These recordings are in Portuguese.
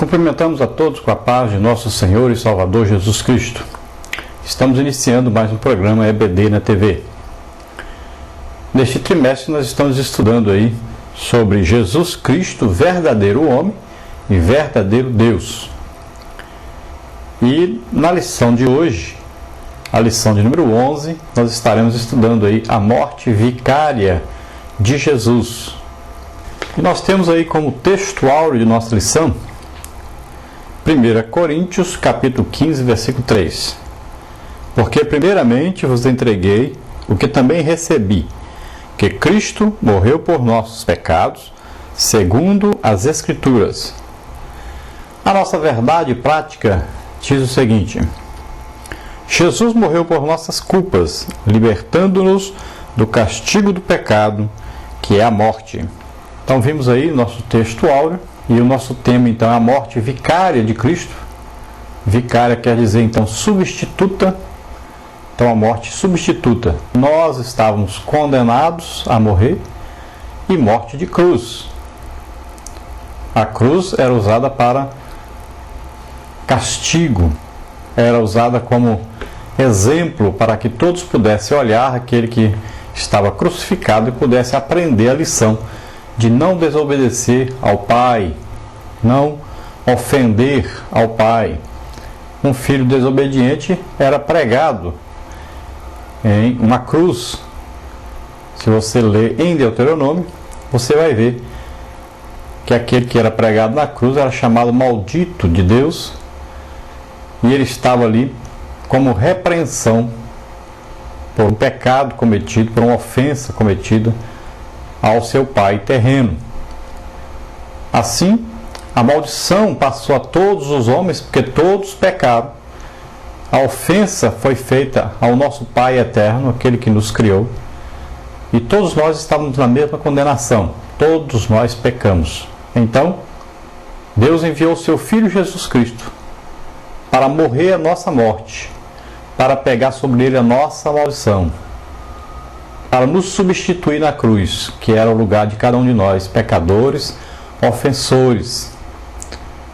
Cumprimentamos a todos com a paz de nosso Senhor e Salvador Jesus Cristo. Estamos iniciando mais um programa EBD na TV. Neste trimestre nós estamos estudando aí sobre Jesus Cristo, verdadeiro homem e verdadeiro Deus. E na lição de hoje, a lição de número 11, nós estaremos estudando aí a morte vicária de Jesus. E nós temos aí como texto áureo de nossa lição 1 Coríntios, capítulo 15, versículo 3. Porque primeiramente vos entreguei o que também recebi, que Cristo morreu por nossos pecados, segundo as Escrituras. A nossa verdade prática diz o seguinte: Jesus morreu por nossas culpas, libertando-nos do castigo do pecado, que é a morte. Então vimos aí nosso texto áureo, e o nosso tema então é a morte vicária de Cristo. Vicária quer dizer então substituta. Então a morte substituta. Nós estávamos condenados a morrer, e morte de cruz. A cruz era usada para castigo, era usada como exemplo para que todos pudessem olhar aquele que estava crucificado e pudesse aprender a lição de não desobedecer ao Pai, não ofender ao Pai. Um filho desobediente era pregado em uma cruz. Se você ler em Deuteronômio, você vai ver que aquele que era pregado na cruz era chamado maldito de Deus, e ele estava ali como repreensão por um pecado cometido, por uma ofensa cometida ao seu pai terreno. Assim, a maldição passou a todos os homens, porque todos pecaram. A ofensa foi feita ao nosso Pai eterno, aquele que nos criou, e todos nós estávamos na mesma condenação. Todos nós pecamos. Então, Deus enviou o seu Filho Jesus Cristo para morrer a nossa morte, para pegar sobre ele a nossa maldição, para nos substituir na cruz, que era o lugar de cada um de nós, pecadores, ofensores.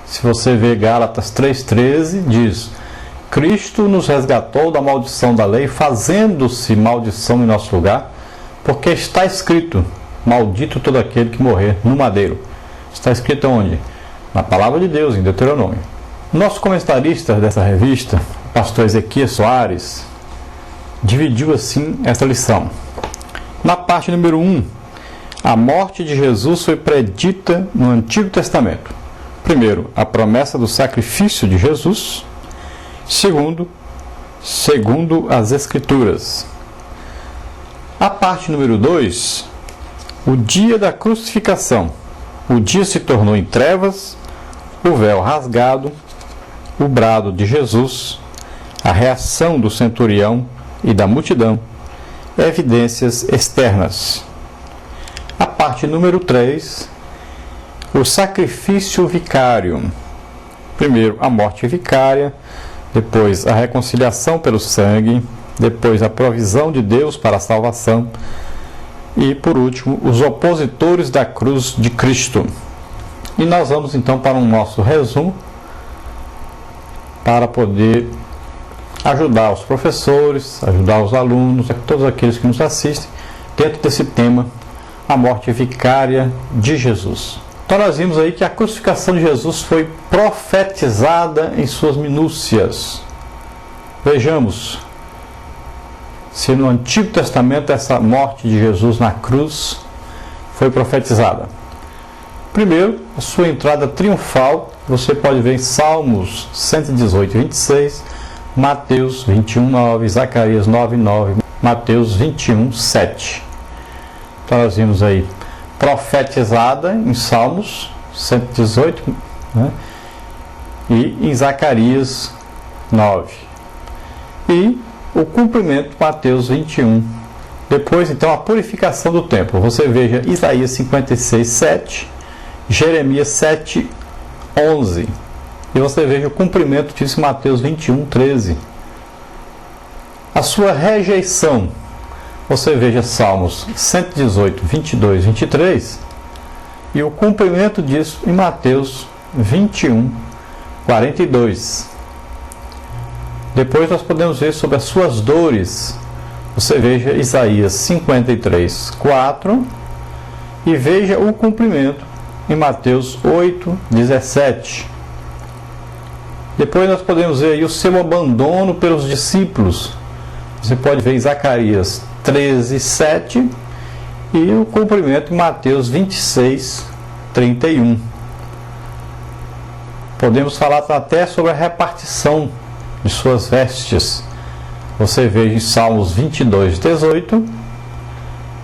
Se você ver Gálatas 3,13, diz: Cristo nos resgatou da maldição da lei, fazendo-se maldição em nosso lugar, porque está escrito: maldito todo aquele que morrer no madeiro. Está escrito onde? Na palavra de Deus, em Deuteronômio. Nosso comentarista dessa revista, o pastor Ezequias Soares, dividiu assim essa lição. Na parte número 1, a morte de Jesus foi predita no Antigo Testamento. Primeiro, a promessa do sacrifício de Jesus. Segundo as Escrituras. A parte número 2, o dia da crucificação. O dia se tornou em trevas, o véu rasgado, o brado de Jesus, a reação do centurião e da multidão, evidências externas. A parte número 3, o sacrifício vicário. Primeiro, a morte vicária, depois a reconciliação pelo sangue, depois a provisão de Deus para a salvação e, por último, os opositores da cruz de Cristo. E nós vamos então para um nosso resumo, para poder ajudar os professores, ajudar os alunos, todos aqueles que nos assistem, dentro desse tema, a morte vicária de Jesus. Então nós vimos aí que a crucificação de Jesus foi profetizada em suas minúcias. Vejamos se no Antigo Testamento essa morte de Jesus na cruz foi profetizada. Primeiro, a sua entrada triunfal, você pode ver em Salmos 118, 26, Mateus 21, 9, Zacarias 9, 9, Mateus 21, 7. Então nós vimos aí profetizada em Salmos 118, né? E em Zacarias 9. E o cumprimento, Mateus 21. Depois, então, a purificação do templo. Você veja Isaías 56, 7, Jeremias 7, 11. E você veja o cumprimento disso em Mateus 21, 13. A sua rejeição. Você veja Salmos 118, 22, 23. E o cumprimento disso em Mateus 21, 42. Depois nós podemos ver sobre as suas dores. Você veja Isaías 53, 4 e veja o cumprimento em Mateus 8, 17. Depois nós podemos ver aí o seu abandono pelos discípulos. Você pode ver em Zacarias 13, 7 e o cumprimento em Mateus 26, 31. Podemos falar até sobre a repartição de suas vestes. Você veja em Salmos 22, 18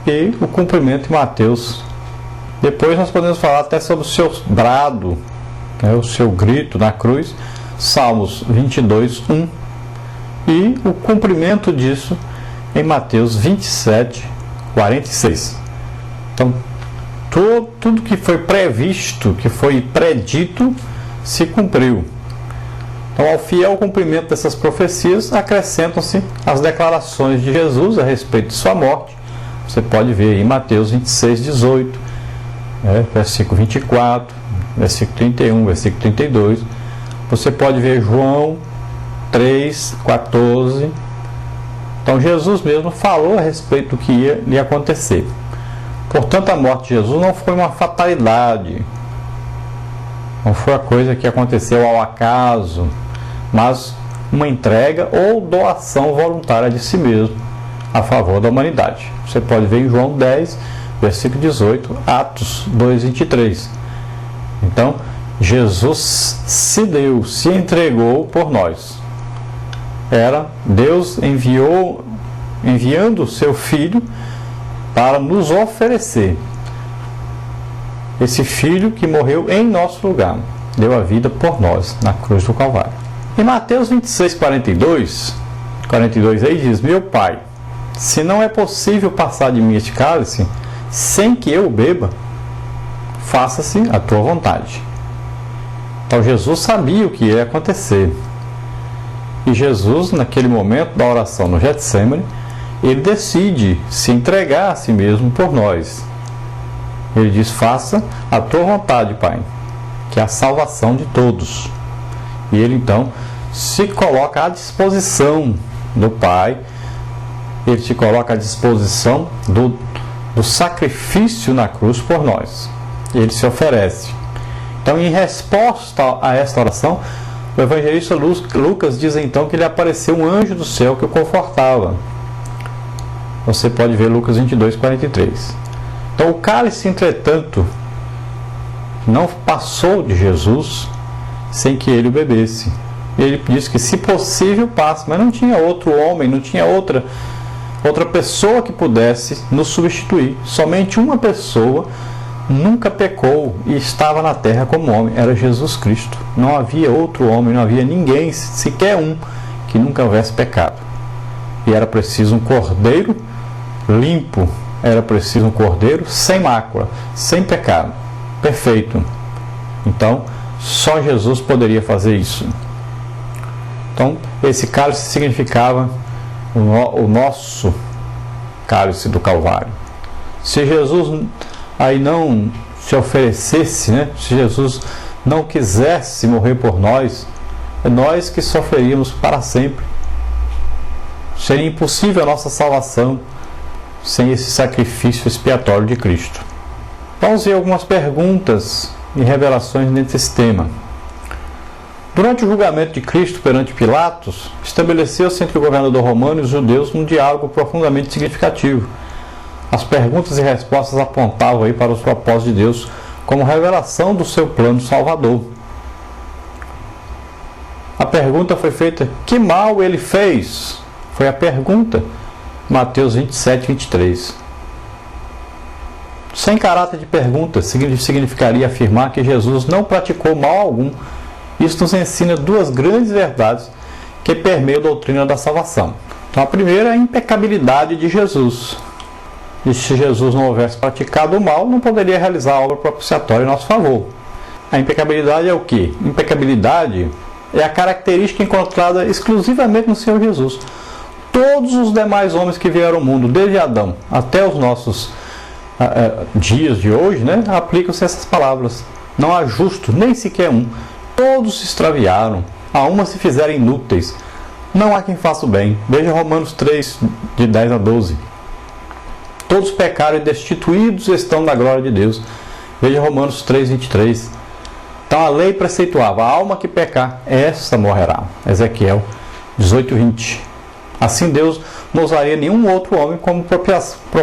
e o cumprimento em Mateus. Depois nós podemos falar até sobre o seu brado, o seu grito na cruz, Salmos 22, 1 e o cumprimento disso em Mateus 27, 46. Então, tudo que foi previsto, que foi predito, se cumpriu. Então, ao fiel cumprimento dessas profecias, acrescentam-se as declarações de Jesus a respeito de sua morte. Você pode ver em Mateus 26, 18, versículo 24, versículo 31, versículo 32. Você pode ver João 3, 14. Então, Jesus mesmo falou a respeito do que ia lhe acontecer. Portanto, a morte de Jesus não foi uma fatalidade, não foi a coisa que aconteceu ao acaso, mas uma entrega ou doação voluntária de si mesmo a favor da humanidade. Você pode ver em João 10, versículo 18, Atos 2, 23. Então, Jesus se deu, se entregou por nós. Era Deus enviando o seu Filho para nos oferecer. Esse Filho que morreu em nosso lugar, deu a vida por nós na cruz do Calvário. Em Mateus 26, 42 aí diz: meu Pai, se não é possível passar de mim este cálice sem que eu o beba, faça-se a tua vontade. Então Jesus sabia o que ia acontecer. E Jesus, naquele momento da oração no Getsemane, ele decide se entregar a si mesmo por nós. Ele diz: faça a tua vontade, Pai, que é a salvação de todos. E ele então se coloca à disposição do Pai, ele se coloca à disposição do sacrifício na cruz por nós. Ele se oferece. Então, em resposta a esta oração, o evangelista Lucas diz então que lhe apareceu um anjo do céu que o confortava. Você pode ver Lucas 22, 43. Então, o cálice, entretanto, não passou de Jesus sem que ele o bebesse. Ele disse que, se possível, passe, mas não tinha outro homem, não tinha outra pessoa que pudesse nos substituir. Somente uma pessoa nunca pecou e estava na terra como homem, era Jesus Cristo. Não havia outro homem, não havia ninguém, sequer um, que nunca houvesse pecado. E era preciso um cordeiro limpo, era preciso um cordeiro sem mácula, sem pecado, perfeito. Então, só Jesus poderia fazer isso. Então, esse cálice significava o nosso cálice do Calvário. Se Jesus aí não se oferecesse, se Jesus não quisesse morrer por nós, é nós que sofreríamos para sempre. Seria impossível a nossa salvação sem esse sacrifício expiatório de Cristo. Vamos ver algumas perguntas e revelações desse tema. Durante o julgamento de Cristo perante Pilatos, estabeleceu-se entre o governador romano e os judeus um diálogo profundamente significativo. As perguntas e respostas apontavam aí para os propósitos de Deus como revelação do seu plano salvador. A pergunta foi feita: que mal ele fez? Foi a pergunta. Mateus 27, 23. Sem caráter de pergunta, significaria afirmar que Jesus não praticou mal algum. Isso nos ensina duas grandes verdades que permeiam a doutrina da salvação. Então, a primeira é a impecabilidade de Jesus. E se Jesus não houvesse praticado o mal, não poderia realizar a obra propiciatória em nosso favor. A impecabilidade é o quê? Impecabilidade é a característica encontrada exclusivamente no Senhor Jesus. Todos os demais homens que vieram ao mundo, desde Adão até os nossos dias de hoje, aplicam-se essas palavras. não há justo, nem sequer um. Todos se extraviaram, a uma se fizeram inúteis. Não há quem faça o bem. Veja Romanos 3, de 10 a 12. Todos pecaram e destituídos estão da glória de Deus. Veja Romanos 3, 23. Então a lei preceituava: a alma que pecar, essa morrerá. Ezequiel 18, 20. Assim Deus não usaria nenhum outro homem como propício